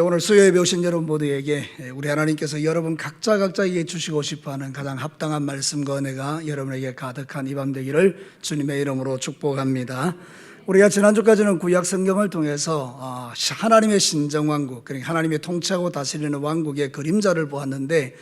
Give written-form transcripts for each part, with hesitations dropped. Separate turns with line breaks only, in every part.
오늘 수요예배 오신 여러분 모두에게 우리 하나님께서 여러분 각자에게 주시고 싶어하는 가장 합당한 말씀과 은혜가 여러분에게 가득한 이 밤 되기를 주님의 이름으로 축복합니다. 우리가 지난주까지는 구약 성경을 통해서 하나님의 신정왕국, 그러니까 하나님의 통치하고 다스리는 왕국의 그림자를 보았는데,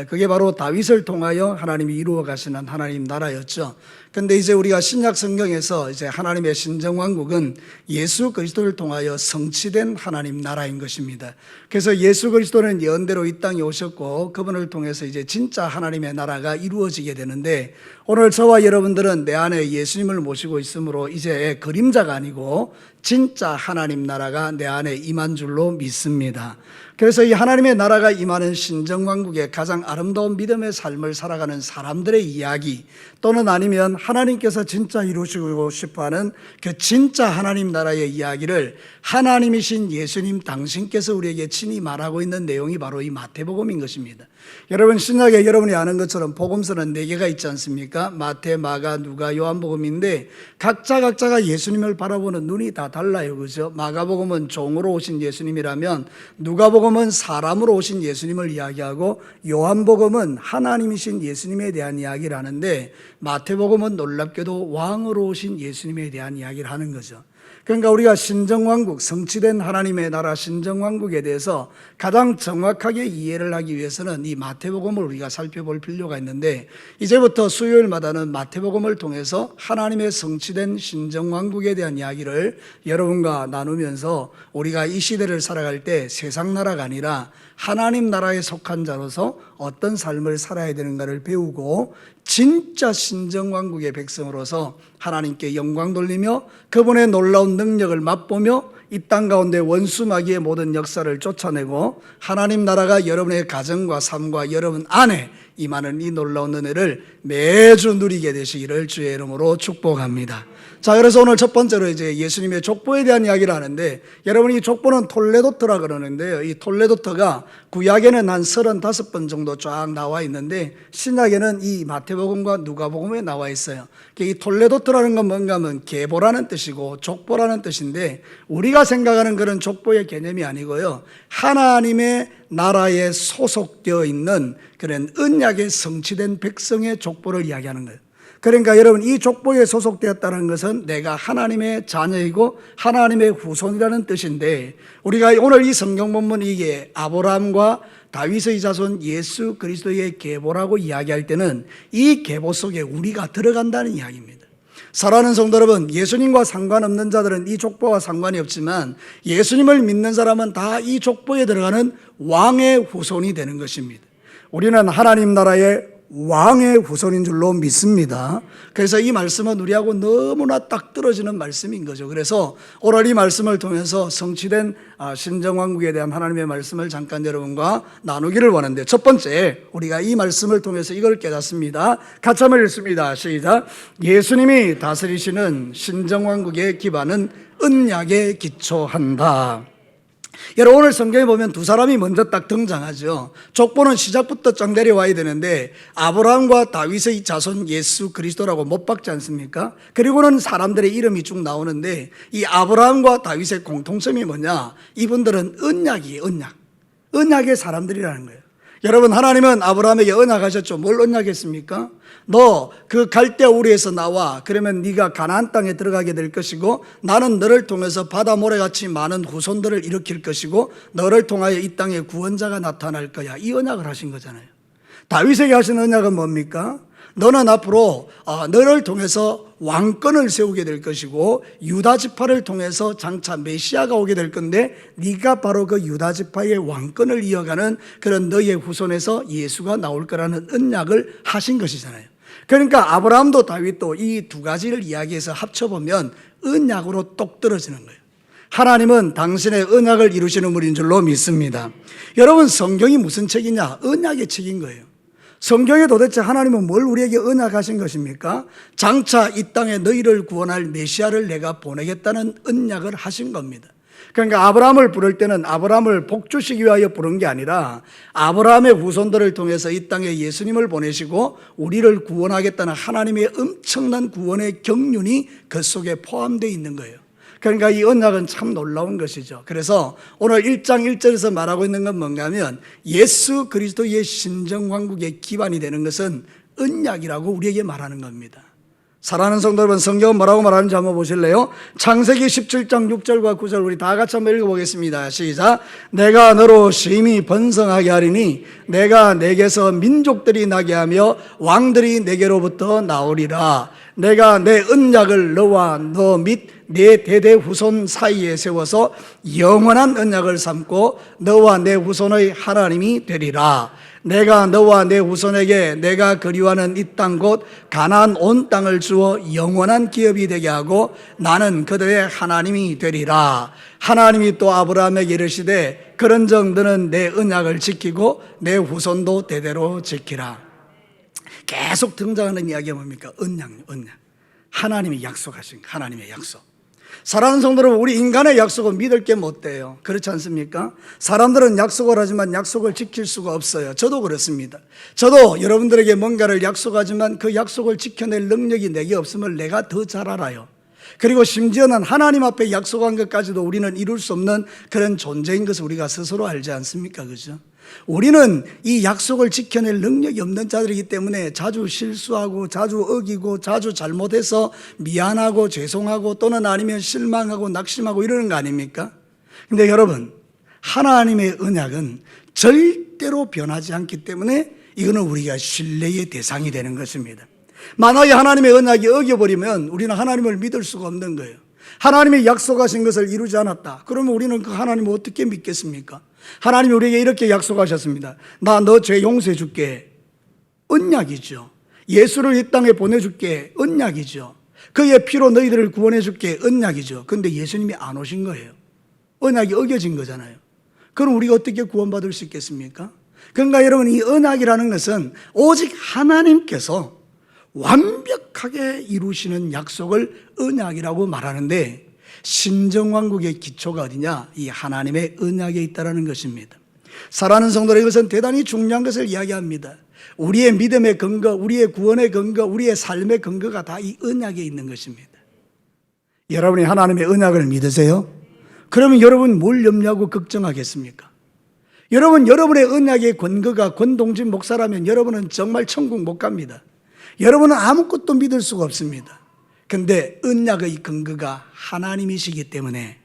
그게 바로 다윗을 통하여 하나님이 이루어 가시는 하나님 나라였죠. 근데 이제 우리가 신약 성경에서 이제 하나님의 신정왕국은 예수 그리스도를 통하여 성취된 하나님 나라인 것입니다. 그래서 예수 그리스도는 예언대로 이 땅에 오셨고 그분을 통해서 이제 진짜 하나님의 나라가 이루어지게 되는데, 오늘 저와 여러분들은 내 안에 예수님을 모시고 있으므로 이제 그림자가 아니고 진짜 하나님 나라가 내 안에 임한 줄로 믿습니다. 그래서 이 하나님의 나라가 임하는 신정왕국의 가장 아름다운 믿음의 삶을 살아가는 사람들의 이야기, 또는 아니면 하나님께서 진짜 이루시고 싶어하는 그 진짜 하나님 나라의 이야기를 하나님이신 예수님 당신께서 우리에게 친히 말하고 있는 내용이 바로 이 마태복음인 것입니다. 여러분, 신약에 여러분이 아는 것처럼 복음서는 4개가 있지 않습니까? 마태, 마가, 누가, 요한복음인데 각자가 예수님을 바라보는 눈이 다 달라요. 그죠? 마가복음은 종으로 오신 예수님이라면 누가복음은 사람으로 오신 예수님을 이야기하고, 요한복음은 하나님이신 예수님에 대한 이야기를 하는데, 마태복음은 놀랍게도 왕으로 오신 예수님에 대한 이야기를 하는 거죠. 그러니까 우리가 신정왕국, 성취된 하나님의 나라 신정왕국에 대해서 가장 정확하게 이해를 하기 위해서는 이 마태복음을 우리가 살펴볼 필요가 있는데, 이제부터 수요일마다는 마태복음을 통해서 하나님의 성취된 신정왕국에 대한 이야기를 여러분과 나누면서 우리가 이 시대를 살아갈 때 세상 나라가 아니라 하나님 나라에 속한 자로서 어떤 삶을 살아야 되는가를 배우고, 진짜 신정왕국의 백성으로서 하나님께 영광 돌리며 그분의 놀라운 능력을 맛보며 이 땅 가운데 원수 마귀의 모든 역사를 쫓아내고 하나님 나라가 여러분의 가정과 삶과 여러분 안에 임하는 이 놀라운 은혜를 매주 누리게 되시기를 주의 이름으로 축복합니다. 자, 그래서 오늘 첫 번째로 이제 예수님의 족보에 대한 이야기를 하는데, 여러분 이 족보는 톨레도트라 그러는데요, 이 톨레도트가 구약에는 한 35번 정도 쫙 나와 있는데 신약에는 이 마태복음과 누가복음에 나와 있어요. 이 톨레도트라는 건 뭔가 하면 계보라는 뜻이고 족보라는 뜻인데, 우리가 생각하는 그런 족보의 개념이 아니고요, 하나님의 나라에 소속되어 있는 그런 언약에 성취된 백성의 족보를 이야기하는 거예요. 그러니까 여러분, 이 족보에 소속되었다는 것은 내가 하나님의 자녀이고 하나님의 후손이라는 뜻인데, 우리가 오늘 이 성경 본문 이게 아브라함과 다윗의 자손 예수 그리스도의 계보라고 이야기할 때는 이 계보 속에 우리가 들어간다는 이야기입니다. 사랑하는 성도 여러분, 예수님과 상관없는 자들은 이 족보와 상관이 없지만 예수님을 믿는 사람은 다 이 족보에 들어가는 왕의 후손이 되는 것입니다. 우리는 하나님 나라의 왕의 후손인 줄로 믿습니다. 그래서 이 말씀은 우리하고 너무나 딱 떨어지는 말씀인 거죠. 그래서 오늘 이 말씀을 통해서 성취된 신정왕국에 대한 하나님의 말씀을 잠깐 여러분과 나누기를 원하는데, 첫 번째 우리가 이 말씀을 통해서 이걸 깨닫습니다. 같이 한번 읽습니다. 시작. 예수님이 다스리시는 신정왕국의 기반은 언약에 기초한다. 여러분, 오늘 성경에 보면 두 사람이 먼저 딱 등장하죠. 족보는 시작부터 쫙 내려와야 되는데 아브라함과 다윗의 자손 예수 그리스도라고 못 박지 않습니까? 그리고는 사람들의 이름이 쭉 나오는데, 이 아브라함과 다윗의 공통점이 뭐냐? 이분들은 언약이에요. 언약의 사람들이라는 거예요. 여러분, 하나님은 아브라함에게 언약하셨죠. 뭘 언약했습니까? 너 그 갈대아 우리에서 나와. 그러면 네가 가나안 땅에 들어가게 될 것이고 나는 너를 통해서 바다 모래같이 많은 후손들을 일으킬 것이고 너를 통하여 이 땅에 구원자가 나타날 거야. 이 언약을 하신 거잖아요. 다윗에게 하신 언약은 뭡니까? 너는 앞으로 너를 통해서 왕권을 세우게 될 것이고 유다 지파를 통해서 장차 메시아가 오게 될 건데 네가 바로 그 유다 지파의 왕권을 이어가는 그런 너의 후손에서 예수가 나올 거라는 언약을 하신 것이잖아요. 그러니까 아브라함도 다윗도 이 두 가지를 이야기해서 합쳐보면 언약으로 똑 떨어지는 거예요. 하나님은 당신의 언약을 이루시는 분인 줄로 믿습니다. 여러분, 성경이 무슨 책이냐? 언약의 책인 거예요. 성경에 도대체 하나님은 뭘 우리에게 언약하신 것입니까? 장차 이 땅에 너희를 구원할 메시아를 내가 보내겠다는 언약을 하신 겁니다. 그러니까 아브라함을 부를 때는 아브라함을 복주시기 위하여 부른 게 아니라 아브라함의 후손들을 통해서 이 땅에 예수님을 보내시고 우리를 구원하겠다는 하나님의 엄청난 구원의 경륜이 그 속에 포함되어 있는 거예요. 그러니까 이 언약은 참 놀라운 것이죠. 그래서 오늘 1장 1절에서 말하고 있는 건 뭔가 하면 예수 그리스도의 신정왕국의 기반이 되는 것은 언약이라고 우리에게 말하는 겁니다. 사랑하는 성도 여러분, 성경은 뭐라고 말하는지 한번 보실래요? 창세기 17장 6절과 9절 우리 다 같이 한번 읽어보겠습니다. 시작. 내가 너로 심히 번성하게 하리니 내가 내게서 민족들이 나게 하며 왕들이 내게로부터 나오리라. 내가 내 언약을 너와 너 및 네 대대 후손 사이에 세워서 영원한 언약을 삼고 너와 내 후손의 하나님이 되리라. 내가 너와 내 후손에게 내가 그리워하는 이 땅 곧 가나안 온 땅을 주어 영원한 기업이 되게 하고 나는 그들의 하나님이 되리라. 하나님이 또 아브라함에게 이르시되 그런즉 너는 내 언약을 지키고 내 후손도 대대로 지키라. 계속 등장하는 이야기가 뭡니까? 언약. 하나님이 약속하신 하나님의 약속. 사랑하는 성도 여러분, 우리 인간의 약속은 믿을 게 못 돼요. 그렇지 않습니까? 사람들은 약속을 하지만 약속을 지킬 수가 없어요. 저도 그렇습니다. 저도 여러분들에게 뭔가를 약속하지만 그 약속을 지켜낼 능력이 내게 없음을 내가 더 잘 알아요. 그리고 심지어는 하나님 앞에 약속한 것까지도 우리는 이룰 수 없는 그런 존재인 것을 우리가 스스로 알지 않습니까? 그죠? 우리는 이 약속을 지켜낼 능력이 없는 자들이기 때문에 자주 실수하고 자주 어기고 자주 잘못해서 미안하고 죄송하고 또는 아니면 실망하고 낙심하고 이러는 거 아닙니까? 근데 여러분, 하나님의 언약은 절대로 변하지 않기 때문에 이거는 우리가 신뢰의 대상이 되는 것입니다. 만약에 하나님의 언약이 어겨버리면 우리는 하나님을 믿을 수가 없는 거예요. 하나님이 약속하신 것을 이루지 않았다. 그러면 우리는 그 하나님을 어떻게 믿겠습니까? 하나님이 우리에게 이렇게 약속하셨습니다. 나 너 죄 용서해 줄게. 언약이죠. 예수를 이 땅에 보내줄게. 언약이죠. 그의 피로 너희들을 구원해 줄게. 언약이죠. 그런데 예수님이 안 오신 거예요. 언약이 어겨진 거잖아요. 그럼 우리가 어떻게 구원받을 수 있겠습니까? 그러니까 여러분, 이 언약이라는 것은 오직 하나님께서 완벽하게 이루시는 약속을 언약이라고 말하는데, 신정왕국의 기초가 어디냐? 이 하나님의 언약에 있다는 것입니다. 사랑하는 성도들, 이것은 대단히 중요한 것을 이야기합니다. 우리의 믿음의 근거, 우리의 구원의 근거, 우리의 삶의 근거가 다 이 언약에 있는 것입니다. 여러분이 하나님의 언약을 믿으세요? 그러면 여러분 뭘 염려하고 걱정하겠습니까? 여러분의 언약의 근거가 권동진 목사라면 여러분은 정말 천국 못 갑니다. 여러분은 아무것도 믿을 수가 없습니다. 근데 언약의 근거가 하나님이시기 때문에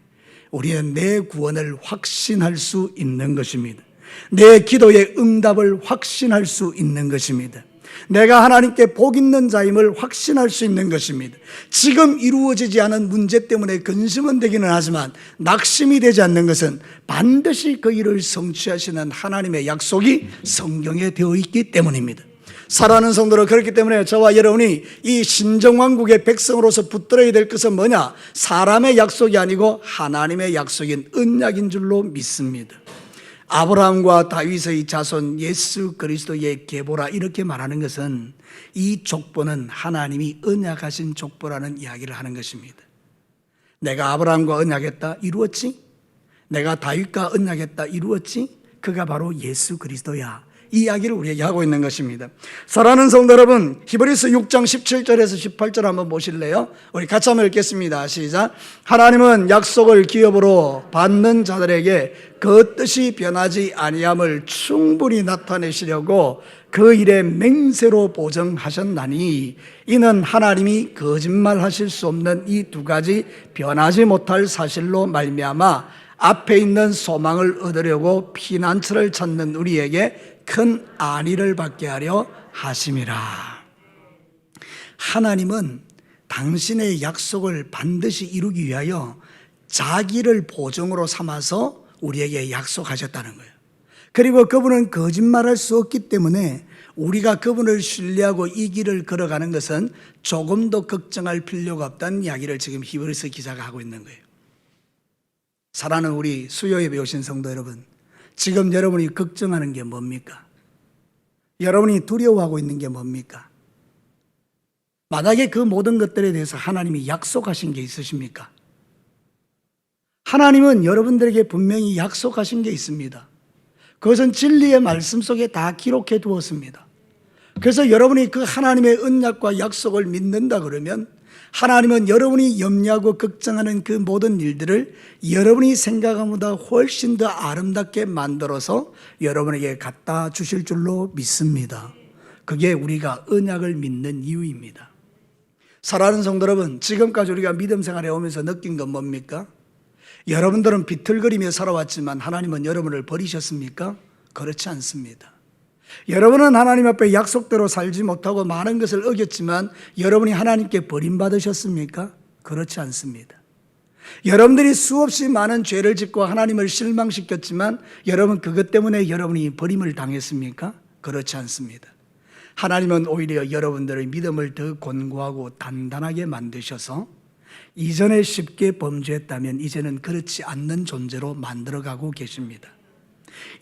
우리는 내 구원을 확신할 수 있는 것입니다. 내 기도의 응답을 확신할 수 있는 것입니다. 내가 하나님께 복 있는 자임을 확신할 수 있는 것입니다. 지금 이루어지지 않은 문제 때문에 근심은 되기는 하지만 낙심이 되지 않는 것은 반드시 그 일을 성취하시는 하나님의 약속이 성경에 되어 있기 때문입니다. 사랑하는 성도들, 그렇기 때문에 저와 여러분이 이 신정왕국의 백성으로서 붙들어야 될 것은 뭐냐? 사람의 약속이 아니고 하나님의 약속인 언약인 줄로 믿습니다. 아브라함과 다윗의 자손 예수 그리스도의 계보라 이렇게 말하는 것은 이 족보는 하나님이 언약하신 족보라는 이야기를 하는 것입니다. 내가 아브라함과 언약했다, 이루었지? 내가 다윗과 언약했다, 이루었지? 그가 바로 예수 그리스도야. 이 이야기를 우리에게 하고 있는 것입니다. 사랑하는 성도 여러분, 히브리서 6장 17절에서 18절 한번 보실래요? 우리 같이 한번 읽겠습니다. 시작. 하나님은 약속을 기업으로 받는 자들에게 그 뜻이 변하지 아니함을 충분히 나타내시려고 그 일에 맹세로 보정하셨나니 이는 하나님이 거짓말하실 수 없는 이 두 가지 변하지 못할 사실로 말미암아 앞에 있는 소망을 얻으려고 피난처를 찾는 우리에게 큰 안위를 받게 하려 하심이라. 하나님은 당신의 약속을 반드시 이루기 위하여 자기를 보증으로 삼아서 우리에게 약속하셨다는 거예요. 그리고 그분은 거짓말할 수 없기 때문에 우리가 그분을 신뢰하고 이 길을 걸어가는 것은 조금도 걱정할 필요가 없다는 이야기를 지금 히브리서 기자가 하고 있는 거예요. 사랑하는 우리 수요예배 오신 성도 여러분, 지금 여러분이 걱정하는 게 뭡니까? 여러분이 두려워하고 있는 게 뭡니까? 만약에 그 모든 것들에 대해서 하나님이 약속하신 게 있으십니까? 하나님은 여러분들에게 분명히 약속하신 게 있습니다. 그것은 진리의 말씀 속에 다 기록해 두었습니다. 그래서 여러분이 그 하나님의 언약과 약속을 믿는다 그러면 하나님은 여러분이 염려하고 걱정하는 그 모든 일들을 여러분이 생각한 것보다 훨씬 더 아름답게 만들어서 여러분에게 갖다 주실 줄로 믿습니다. 그게 우리가 언약을 믿는 이유입니다. 사랑하는 성도 여러분, 지금까지 우리가 믿음 생활에 오면서 느낀 건 뭡니까? 여러분들은 비틀거리며 살아왔지만 하나님은 여러분을 버리셨습니까? 그렇지 않습니다. 여러분은 하나님 앞에 약속대로 살지 못하고 많은 것을 어겼지만 여러분이 하나님께 버림받으셨습니까? 그렇지 않습니다. 여러분들이 수없이 많은 죄를 짓고 하나님을 실망시켰지만 여러분 그것 때문에 여러분이 버림을 당했습니까? 그렇지 않습니다. 하나님은 오히려 여러분들의 믿음을 더 견고하고 단단하게 만드셔서 이전에 쉽게 범죄했다면 이제는 그렇지 않는 존재로 만들어가고 계십니다.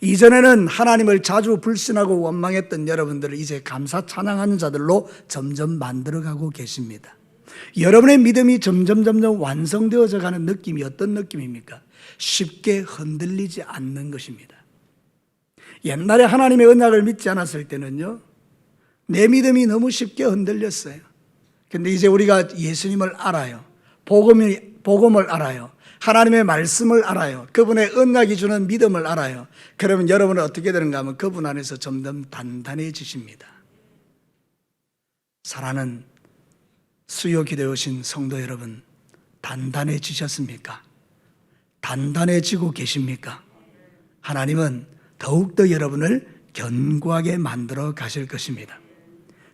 이전에는 하나님을 자주 불신하고 원망했던 여러분들을 이제 감사 찬양하는 자들로 점점 만들어가고 계십니다. 여러분의 믿음이 점점 완성되어져 가는 느낌이 어떤 느낌입니까? 쉽게 흔들리지 않는 것입니다. 옛날에 하나님의 언약을 믿지 않았을 때는요, 내 믿음이 너무 쉽게 흔들렸어요. 근데 이제 우리가 예수님을 알아요. 복음을 알아요. 하나님의 말씀을 알아요. 그분의 언약이 주는 믿음을 알아요. 그러면 여러분은 어떻게 되는가 하면 그분 안에서 점점 단단해지십니다. 사랑하는 수요 기도에 오신 성도 여러분, 단단해지셨습니까? 단단해지고 계십니까? 하나님은 더욱더 여러분을 견고하게 만들어 가실 것입니다.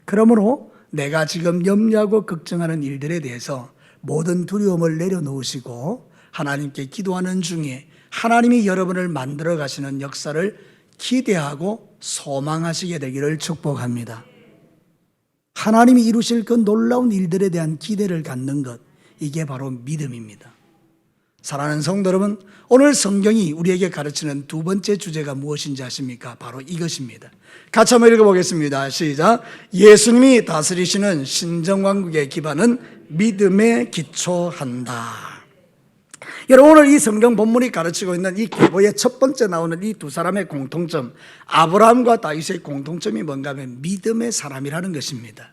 그러므로 내가 지금 염려하고 걱정하는 일들에 대해서 모든 두려움을 내려놓으시고 하나님께 기도하는 중에 하나님이 여러분을 만들어 가시는 역사를 기대하고 소망하시게 되기를 축복합니다. 하나님이 이루실 그 놀라운 일들에 대한 기대를 갖는 것, 이게 바로 믿음입니다. 사랑하는 성도 여러분, 오늘 성경이 우리에게 가르치는 두 번째 주제가 무엇인지 아십니까? 바로 이것입니다. 같이 한번 읽어보겠습니다. 시작. 예수님이 다스리시는 신정왕국의 기반은 믿음에 기초한다. 여러분, 오늘 이 성경 본문이 가르치고 있는 이 계보의 첫 번째 나오는 이 두 사람의 공통점, 아브라함과 다윗의 공통점이 뭔가 하면 믿음의 사람이라는 것입니다.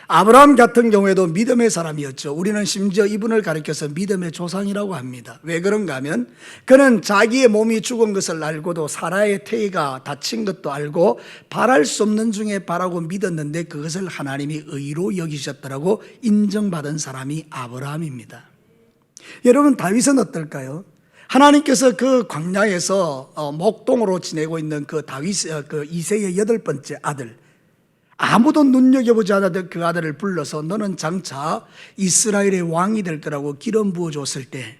아브라함 같은 경우에도 믿음의 사람이었죠. 우리는 심지어 이분을 가리켜서 믿음의 조상이라고 합니다. 왜 그런가 하면 그는 자기의 몸이 죽은 것을 알고도 사라의 태희가 다친 것도 알고 바랄 수 없는 중에 바라고 믿었는데 그것을 하나님이 의로 여기셨더라고 인정받은 사람이 아브라함입니다. 여러분, 다윗은 어떨까요? 하나님께서 그 광야에서 목동으로 지내고 있는 그 다윗, 그 이새의 8번째 아들, 아무도 눈여겨보지 않았던 그 아들을 불러서 너는 장차 이스라엘의 왕이 될 거라고 기름 부어줬을 때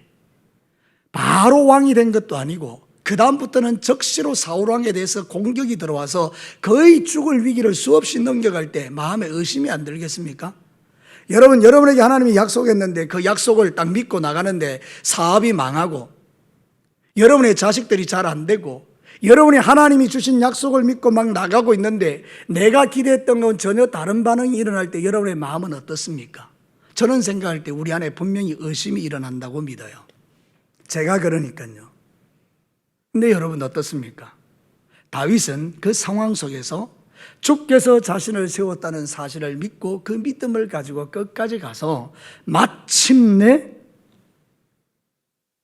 바로 왕이 된 것도 아니고 그 다음부터는 적시로 사울왕에 대해서 공격이 들어와서 거의 죽을 위기를 수없이 넘겨갈 때 마음에 의심이 안 들겠습니까? 여러분에게 하나님이 약속했는데 그 약속을 딱 믿고 나가는데 사업이 망하고 여러분의 자식들이 잘 안 되고 여러분이 하나님이 주신 약속을 믿고 막 나가고 있는데 내가 기대했던 건 전혀 다른 반응이 일어날 때 여러분의 마음은 어떻습니까? 저는 생각할 때 우리 안에 분명히 의심이 일어난다고 믿어요. 제가 그러니까요. 근데 여러분 어떻습니까? 다윗은 그 상황 속에서 주께서 자신을 세웠다는 사실을 믿고 그 믿음을 가지고 끝까지 가서 마침내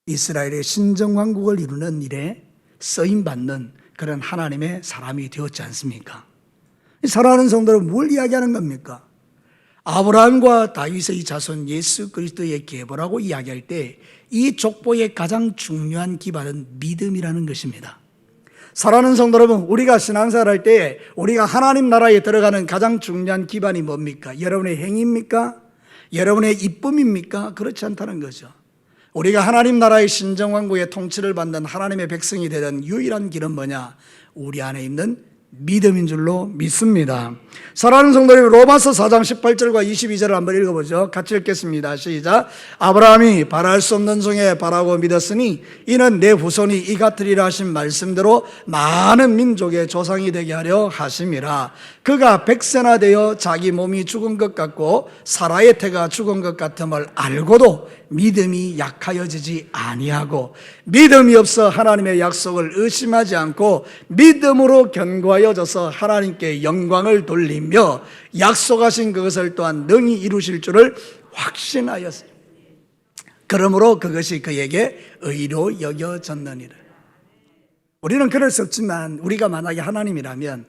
이스라엘의 신정왕국을 이루는 일에 쓰임받는 그런 하나님의 사람이 되었지 않습니까? 사랑하는 성도는 뭘 이야기하는 겁니까? 아브라함과 다윗의 자손 예수 그리스도의 계보라고 이야기할 때 이 족보의 가장 중요한 기반은 믿음이라는 것입니다. 사랑하는 성도 여러분, 우리가 신앙생활 할 때 우리가 하나님 나라에 들어가는 가장 중요한 기반이 뭡니까? 여러분의 행위입니까? 여러분의 이쁨입니까? 그렇지 않다는 거죠. 우리가 하나님 나라의 신정왕국의 통치를 받는 하나님의 백성이 되는 유일한 길은 뭐냐? 우리 안에 있는 믿음인 줄로 믿습니다. 사랑하는 성도님, 로마서 4장 18절과 22절을 한번 읽어보죠. 같이 읽겠습니다. 시작. 아브라함이 바랄 수 없는 중에 바라고 믿었으니 이는 내 후손이 이 같으리라 하신 말씀대로 많은 민족의 조상이 되게 하려 하심이라. 그가 100세나 되어 자기 몸이 죽은 것 같고 사라의 태가 죽은 것 같음을 알고도 믿음이 약하여지지 아니하고 믿음이 없어 하나님의 약속을 의심하지 않고 믿음으로 견고하여져서 하나님께 영광을 돌리며 약속하신 그것을 또한 능히 이루실 줄을 확신하였어요. 그러므로 그것이 그에게 의로 여겨졌느니라. 우리는 그럴 수 없지만 우리가 만약에 하나님이라면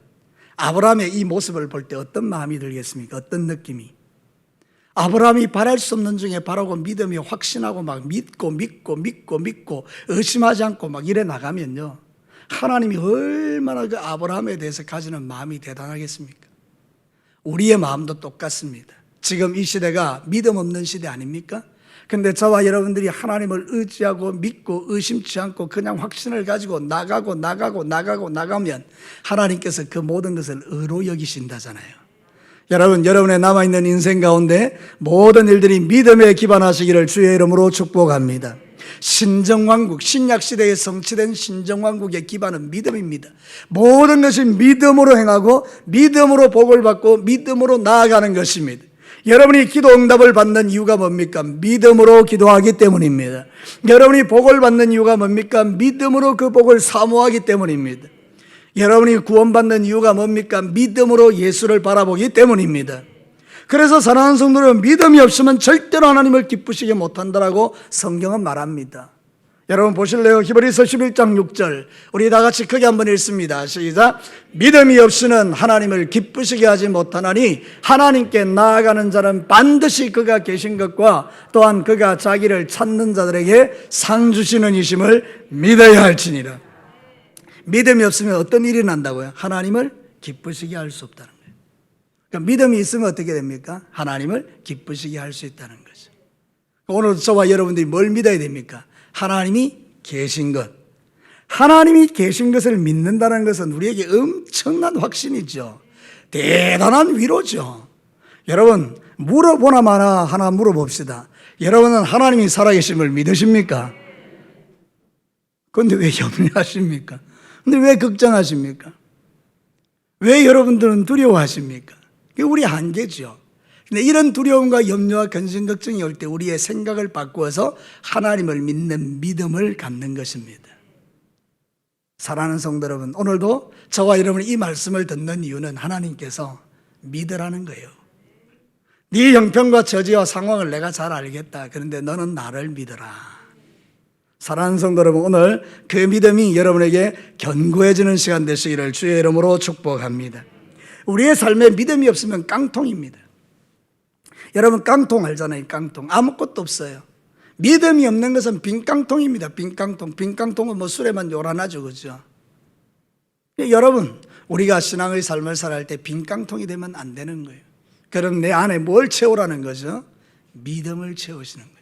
아브라함의 이 모습을 볼 때 어떤 마음이 들겠습니까? 어떤 느낌이? 아브라함이 바랄 수 없는 중에 바라고 믿음이 확신하고 막 믿고 의심하지 않고 막 이래 나가면요, 하나님이 얼마나 그 아브라함에 대해서 가지는 마음이 대단하겠습니까? 우리의 마음도 똑같습니다. 지금 이 시대가 믿음 없는 시대 아닙니까? 근데 저와 여러분들이 하나님을 의지하고 믿고 의심치 않고 그냥 확신을 가지고 나가면 하나님께서 그 모든 것을 의로 여기신다잖아요. 여러분, 여러분의 남아있는 인생 가운데 모든 일들이 믿음에 기반하시기를 주의 이름으로 축복합니다. 신정왕국, 신약시대에 성취된 신정왕국의 기반은 믿음입니다. 모든 것이 믿음으로 행하고 믿음으로 복을 받고 믿음으로 나아가는 것입니다. 여러분이 기도 응답을 받는 이유가 뭡니까? 믿음으로 기도하기 때문입니다. 여러분이 복을 받는 이유가 뭡니까? 믿음으로 그 복을 사모하기 때문입니다. 여러분이 구원받는 이유가 뭡니까? 믿음으로 예수를 바라보기 때문입니다. 그래서 사랑하는 성도는 믿음이 없으면 절대로 하나님을 기쁘시게 못한다라고 성경은 말합니다. 여러분 보실래요? 히브리서 11장 6절 우리 다 같이 크게 한번 읽습니다. 시작. 믿음이 없이는 하나님을 기쁘시게 하지 못하나니 하나님께 나아가는 자는 반드시 그가 계신 것과 또한 그가 자기를 찾는 자들에게 상 주시는 이심을 믿어야 할지니라. 믿음이 없으면 어떤 일이 난다고요? 하나님을 기쁘시게 할 수 없다는 거예요. 그러니까 믿음이 있으면 어떻게 됩니까? 하나님을 기쁘시게 할 수 있다는 거죠. 오늘 저와 여러분들이 뭘 믿어야 됩니까? 하나님이 계신 것. 하나님이 계신 것을 믿는다는 것은 우리에게 엄청난 확신이죠. 대단한 위로죠. 여러분, 물어보나 마나 하나 물어봅시다. 여러분은 하나님이 살아계심을 믿으십니까? 그런데 왜 염려하십니까? 근데 왜 걱정하십니까? 왜 여러분들은 두려워하십니까? 그게 우리 한계죠. 근데 이런 두려움과 염려와 근심 걱정이 올 때 우리의 생각을 바꾸어서 하나님을 믿는 믿음을 갖는 것입니다. 사랑하는 성도 여러분, 오늘도 저와 여러분이 이 말씀을 듣는 이유는 하나님께서 믿으라는 거예요. 네 형편과 처지와 상황을 내가 잘 알겠다. 그런데 너는 나를 믿어라. 사랑하는 성도 여러분, 오늘 그 믿음이 여러분에게 견고해지는 시간 되시기를 주의 이름으로 축복합니다. 우리의 삶에 믿음이 없으면 깡통입니다. 여러분 깡통 알잖아요. 깡통 아무것도 없어요. 믿음이 없는 것은 빈 깡통입니다. 빈 깡통. 빈 깡통은 뭐 술에만 요란하죠, 그죠? 여러분, 우리가 신앙의 삶을 살아갈 때 빈 깡통이 되면 안 되는 거예요. 그럼 내 안에 뭘 채우라는 거죠? 믿음을 채우시는 거예요.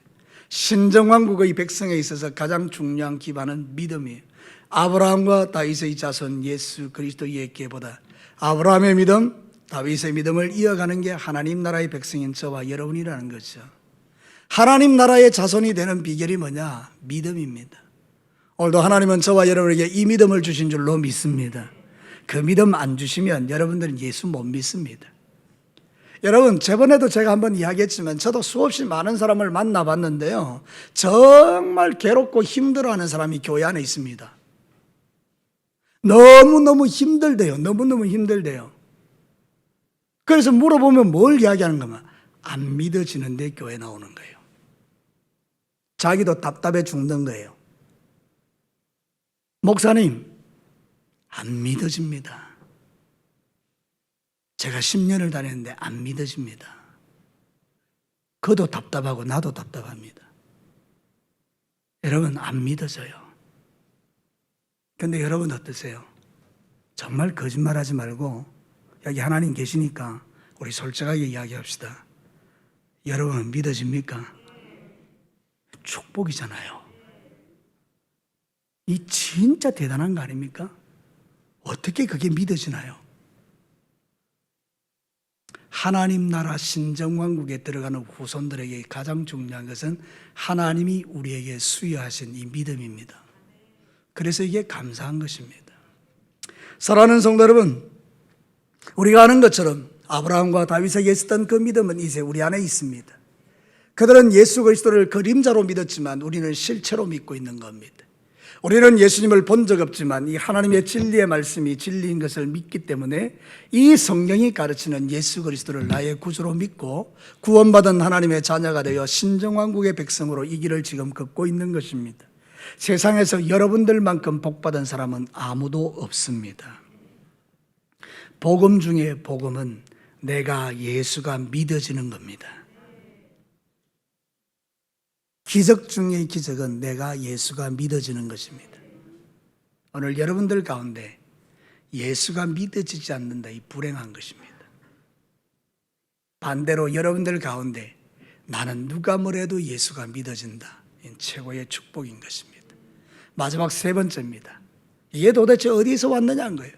신정왕국의 백성에 있어서 가장 중요한 기반은 믿음이에요. 아브라함과 다윗의 자손 예수 그리스도의 계보다 아브라함의 믿음, 다윗의 믿음을 이어가는 게 하나님 나라의 백성인 저와 여러분이라는 거죠. 하나님 나라의 자손이 되는 비결이 뭐냐? 믿음입니다. 오늘도 하나님은 저와 여러분에게 이 믿음을 주신 줄로 믿습니다. 그 믿음 안 주시면 여러분들은 예수 못 믿습니다. 여러분, 저번에도 제가 한번 이야기했지만 저도 수없이 많은 사람을 만나봤는데요, 정말 괴롭고 힘들어하는 사람이 교회 안에 있습니다. 너무너무 힘들대요. 너무너무 힘들대요. 그래서 물어보면 뭘 이야기하는 거면 안 믿어지는데 교회 나오는 거예요. 자기도 답답해 죽는 거예요. 목사님, 안 믿어집니다. 제가 10년을 다녔는데 안 믿어집니다. 그도 답답하고 나도 답답합니다. 여러분, 안 믿어져요. 근데 여러분 어떠세요? 정말 거짓말하지 말고 여기 하나님 계시니까 우리 솔직하게 이야기합시다. 여러분 믿어집니까? 축복이잖아요. 이 진짜 대단한 거 아닙니까? 어떻게 그게 믿어지나요? 하나님 나라 신정왕국에 들어가는 후손들에게 가장 중요한 것은 하나님이 우리에게 수여하신 이 믿음입니다. 그래서 이게 감사한 것입니다. 사랑하는 성도 여러분, 우리가 아는 것처럼 아브라함과 다윗에게 있었던 그 믿음은 이제 우리 안에 있습니다. 그들은 예수 그리스도를 그림자로 믿었지만 우리는 실체로 믿고 있는 겁니다. 우리는 예수님을 본 적 없지만 이 하나님의 진리의 말씀이 진리인 것을 믿기 때문에 이 성경이 가르치는 예수 그리스도를 나의 구주로 믿고 구원받은 하나님의 자녀가 되어 신정왕국의 백성으로 이 길을 지금 걷고 있는 것입니다. 세상에서 여러분들만큼 복받은 사람은 아무도 없습니다. 복음 중에 복음은 내가 예수가 믿어지는 겁니다. 기적 중의 기적은 내가 예수가 믿어지는 것입니다. 오늘 여러분들 가운데 예수가 믿어지지 않는다, 이 불행한 것입니다. 반대로 여러분들 가운데 나는 누가 뭐래도 예수가 믿어진다, 이 최고의 축복인 것입니다. 마지막 세 번째입니다. 이게 도대체 어디서 왔느냐는 거예요.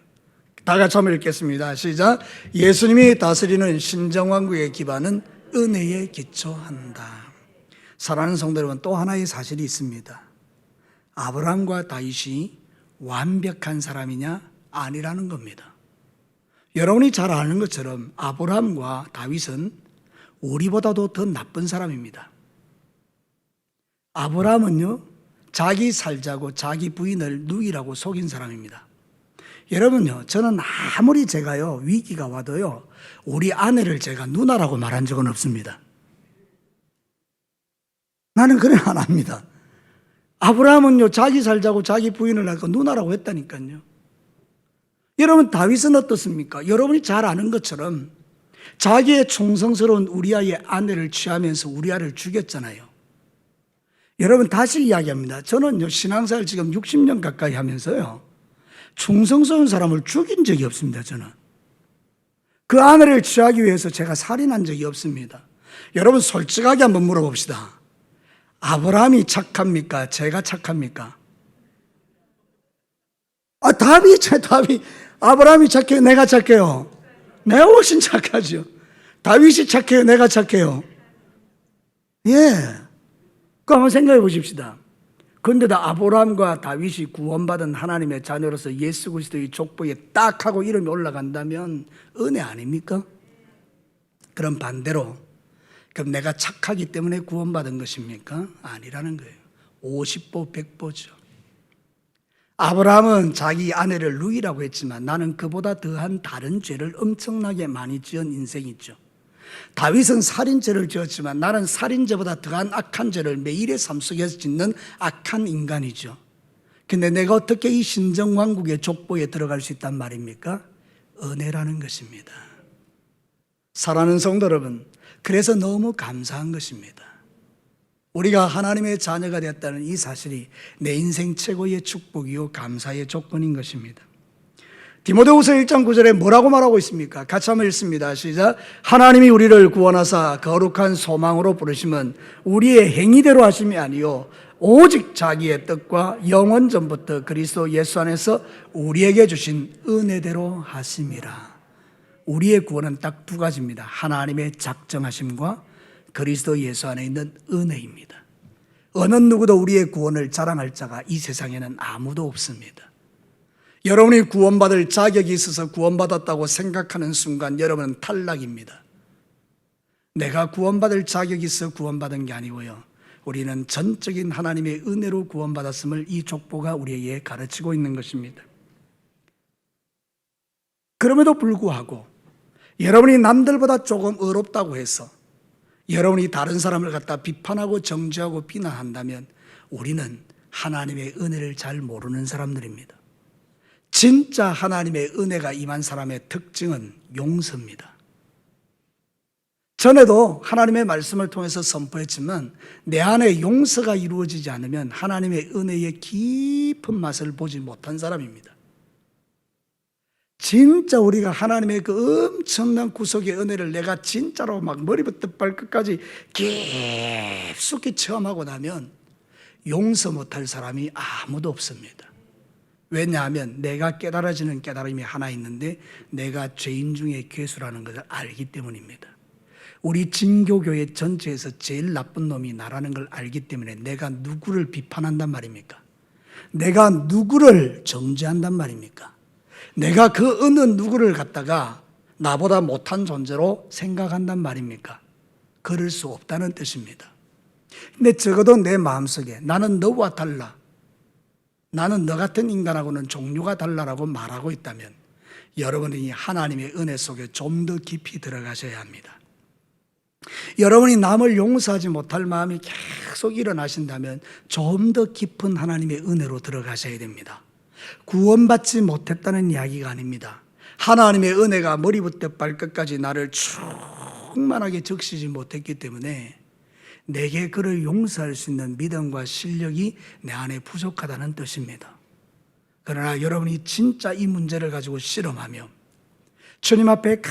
다 같이 한번 읽겠습니다. 시작. 예수님이 다스리는 신정왕국의 기반은 은혜에 기초한다. 사랑하는 성도 여러분, 또 하나의 사실이 있습니다. 아브라함과 다윗이 완벽한 사람이냐? 아니라는 겁니다. 여러분이 잘 아는 것처럼 아브라함과 다윗은 우리보다도 더 나쁜 사람입니다. 아브라함은요, 자기 살자고 자기 부인을 누이라고 속인 사람입니다. 여러분요, 저는 아무리 제가요 위기가 와도요 우리 아내를 제가 누나라고 말한 적은 없습니다. 나는 그래 안 합니다. 아브라함은요 자기 살자고 자기 부인을 하고 누나라고 했다니까요. 여러분, 다윗은 어떻습니까? 여러분이 잘 아는 것처럼 자기의 충성스러운 우리아의 아내를 취하면서 우리아를 죽였잖아요. 여러분, 다시 이야기합니다. 저는요 신앙생활 지금 60년 가까이 하면서요 충성스러운 사람을 죽인 적이 없습니다. 저는 그 아내를 취하기 위해서 제가 살인한 적이 없습니다. 여러분, 솔직하게 한번 물어봅시다. 아브라함이 착합니까? 제가 착합니까? 답이 아브라함이 착해요? 내가 착해요? 내가 훨씬 착하죠. 다윗이 착해요? 내가 착해요? 예. 그 한번 생각해 보십시다. 그런데도 아브라함과 다윗이 구원받은 하나님의 자녀로서 예수 그리스도의 족보에 딱 하고 이름이 올라간다면 은혜 아닙니까? 그럼 반대로, 그럼 내가 착하기 때문에 구원받은 것입니까? 아니라는 거예요. 50보 100보죠. 아브라함은 자기 아내를 루이라고 했지만 나는 그보다 더한 다른 죄를 엄청나게 많이 지은 인생이죠. 다윗은 살인죄를 지었지만 나는 살인죄보다 더한 악한 죄를 매일의 삶 속에서 짓는 악한 인간이죠. 근데 내가 어떻게 이 신정왕국의 족보에 들어갈 수 있단 말입니까? 은혜라는 것입니다. 사랑하는 성도 여러분, 그래서 너무 감사한 것입니다. 우리가 하나님의 자녀가 되었다는 이 사실이 내 인생 최고의 축복이요 감사의 조건인 것입니다. 디모데후서 1장 9절에 뭐라고 말하고 있습니까? 같이 한번 읽습니다. 시작. 하나님이 우리를 구원하사 거룩한 소망으로 부르심은 우리의 행위대로 하심이 아니요 오직 자기의 뜻과 영원 전부터 그리스도 예수 안에서 우리에게 주신 은혜대로 하심이라. 우리의 구원은 딱 두 가지입니다. 하나님의 작정하심과 그리스도 예수 안에 있는 은혜입니다. 어느 누구도 우리의 구원을 자랑할 자가 이 세상에는 아무도 없습니다. 여러분이 구원받을 자격이 있어서 구원받았다고 생각하는 순간 여러분은 탈락입니다. 내가 구원받을 자격이 있어 구원받은 게 아니고요, 우리는 전적인 하나님의 은혜로 구원받았음을 이 족보가 우리에게 가르치고 있는 것입니다. 그럼에도 불구하고 여러분이 남들보다 조금 의롭다고 해서 여러분이 다른 사람을 갖다 비판하고 정죄하고 비난한다면 우리는 하나님의 은혜를 잘 모르는 사람들입니다. 진짜 하나님의 은혜가 임한 사람의 특징은 용서입니다. 전에도 하나님의 말씀을 통해서 선포했지만 내 안에 용서가 이루어지지 않으면 하나님의 은혜의 깊은 맛을 보지 못한 사람입니다. 진짜 우리가 하나님의 그 엄청난 구속의 은혜를 내가 진짜로 막 머리부터 발끝까지 깊숙이 체험하고 나면 용서 못할 사람이 아무도 없습니다. 왜냐하면 내가 깨달아지는 깨달음이 하나 있는데 내가 죄인 중에 괴수라는 것을 알기 때문입니다. 우리 진교교회 전체에서 제일 나쁜 놈이 나라는 걸 알기 때문에 내가 누구를 비판한단 말입니까? 내가 누구를 정죄한단 말입니까? 내가 그 어느 누구를 갖다가 나보다 못한 존재로 생각한단 말입니까? 그럴 수 없다는 뜻입니다. 근데 적어도 내 마음속에 나는 너와 달라, 나는 너 같은 인간하고는 종류가 달라라고 말하고 있다면 여러분이 하나님의 은혜 속에 좀 더 깊이 들어가셔야 합니다. 여러분이 남을 용서하지 못할 마음이 계속 일어나신다면 좀 더 깊은 하나님의 은혜로 들어가셔야 됩니다. 구원받지 못했다는 이야기가 아닙니다. 하나님의 은혜가 머리부터 발끝까지 나를 충만하게 적시지 못했기 때문에 내게 그를 용서할 수 있는 믿음과 실력이 내 안에 부족하다는 뜻입니다. 그러나 여러분이 진짜 이 문제를 가지고 실험하며 주님 앞에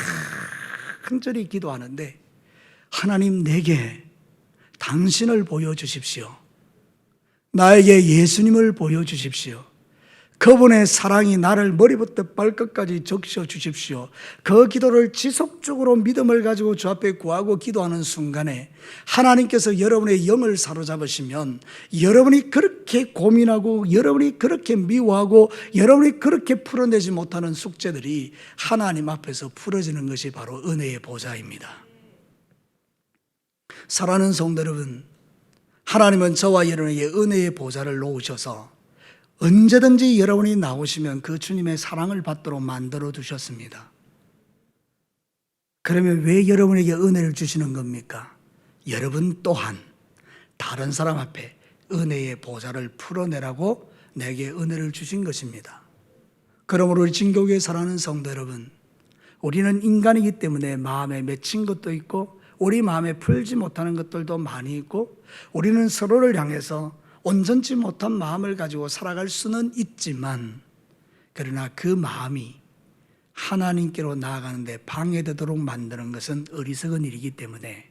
간절히 기도하는데 하나님 내게 당신을 보여주십시오. 나에게 예수님을 보여주십시오. 그분의 사랑이 나를 머리부터 발끝까지 적셔 주십시오. 그 기도를 지속적으로 믿음을 가지고 주 앞에 구하고 기도하는 순간에 하나님께서 여러분의 영을 사로잡으시면 여러분이 그렇게 고민하고 여러분이 그렇게 미워하고 여러분이 그렇게 풀어내지 못하는 숙제들이 하나님 앞에서 풀어지는 것이 바로 은혜의 보좌입니다. 사랑하는 성도 여러분, 하나님은 저와 여러분에게 은혜의 보좌를 놓으셔서 언제든지 여러분이 나오시면 그 주님의 사랑을 받도록 만들어 두셨습니다. 그러면 왜 여러분에게 은혜를 주시는 겁니까? 여러분 또한 다른 사람 앞에 은혜의 보좌를 풀어내라고 내게 은혜를 주신 것입니다. 그러므로 우리 진교교회 사랑하는 성도 여러분, 우리는 인간이기 때문에 마음에 맺힌 것도 있고 우리 마음에 풀지 못하는 것들도 많이 있고 우리는 서로를 향해서 온전치 못한 마음을 가지고 살아갈 수는 있지만 그러나 그 마음이 하나님께로 나아가는데 방해되도록 만드는 것은 어리석은 일이기 때문에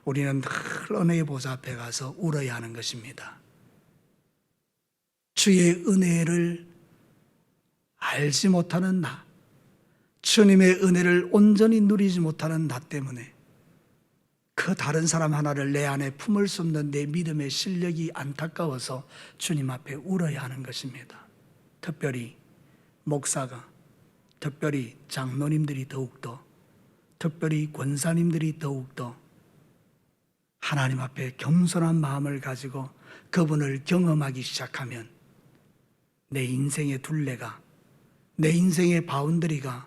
우리는 늘 은혜의 보좌 앞에 가서 울어야 하는 것입니다. 주의 은혜를 알지 못하는 나, 주님의 은혜를 온전히 누리지 못하는 나 때문에 그 다른 사람 하나를 내 안에 품을 수 없는 내 믿음의 실력이 안타까워서 주님 앞에 울어야 하는 것입니다. 특별히 목사가, 특별히 장로님들이 더욱더, 특별히 권사님들이 더욱더 하나님 앞에 겸손한 마음을 가지고 그분을 경험하기 시작하면 내 인생의 둘레가, 내 인생의 바운더리가,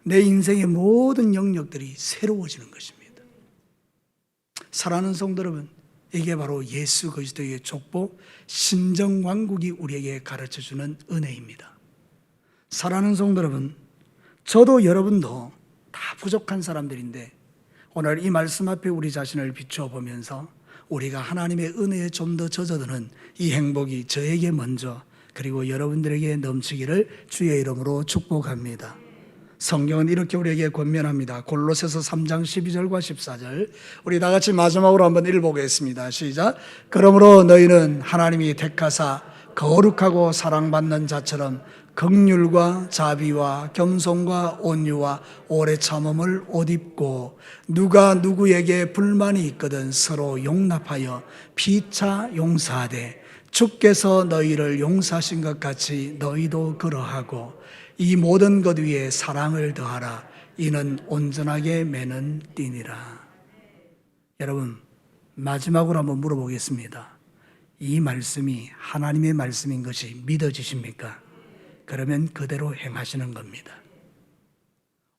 내 인생의 모든 영역들이 새로워지는 것입니다. 사랑하는 성도 여러분, 이게 바로 예수 그리스도의 족보 신정왕국이 우리에게 가르쳐주는 은혜입니다. 사랑하는 성도 여러분, 저도 여러분도 다 부족한 사람들인데 오늘 이 말씀 앞에 우리 자신을 비추어 보면서 우리가 하나님의 은혜에 좀 더 젖어드는 이 행복이 저에게 먼저 그리고 여러분들에게 넘치기를 주의 이름으로 축복합니다. 성경은 이렇게 우리에게 권면합니다. 골로새서 3장 12절과 14절 우리 다 같이 마지막으로 한번 읽어보겠습니다. 시작. 그러므로 너희는 하나님이 택하사 거룩하고 사랑받는 자처럼 긍휼과 자비와 겸손과 온유와 오래 참음을 옷 입고 누가 누구에게 불만이 있거든 서로 용납하여 피차 용서하되 주께서 너희를 용서하신 것 같이 너희도 그러하고 이 모든 것 위에 사랑을 더하라. 이는 온전하게 매는 띠니라. 여러분, 마지막으로 한번 물어보겠습니다. 이 말씀이 하나님의 말씀인 것이 믿어지십니까? 그러면 그대로 행하시는 겁니다.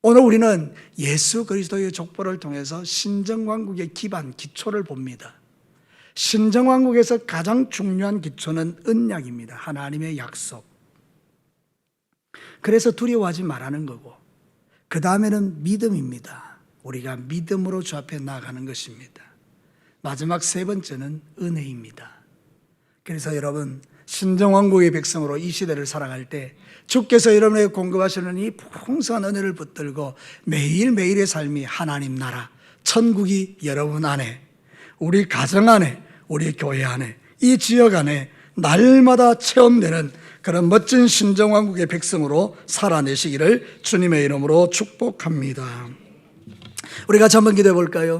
오늘 우리는 예수 그리스도의 족보를 통해서 신정왕국의 기반, 기초를 봅니다. 신정왕국에서 가장 중요한 기초는 언약입니다. 하나님의 약속. 그래서 두려워하지 말라는 거고 그 다음에는 믿음입니다. 우리가 믿음으로 주 앞에 나아가는 것입니다. 마지막 세 번째는 은혜입니다. 그래서 여러분 신정왕국의 백성으로 이 시대를 살아갈 때 주께서 여러분에게 공급하시는 이 풍성한 은혜를 붙들고 매일매일의 삶이 하나님 나라, 천국이 여러분 안에, 우리 가정 안에, 우리 교회 안에, 이 지역 안에 날마다 체험되는 그런 멋진 신정왕국의 백성으로 살아내시기를 주님의 이름으로 축복합니다. 우리 같이 한번 기도해 볼까요?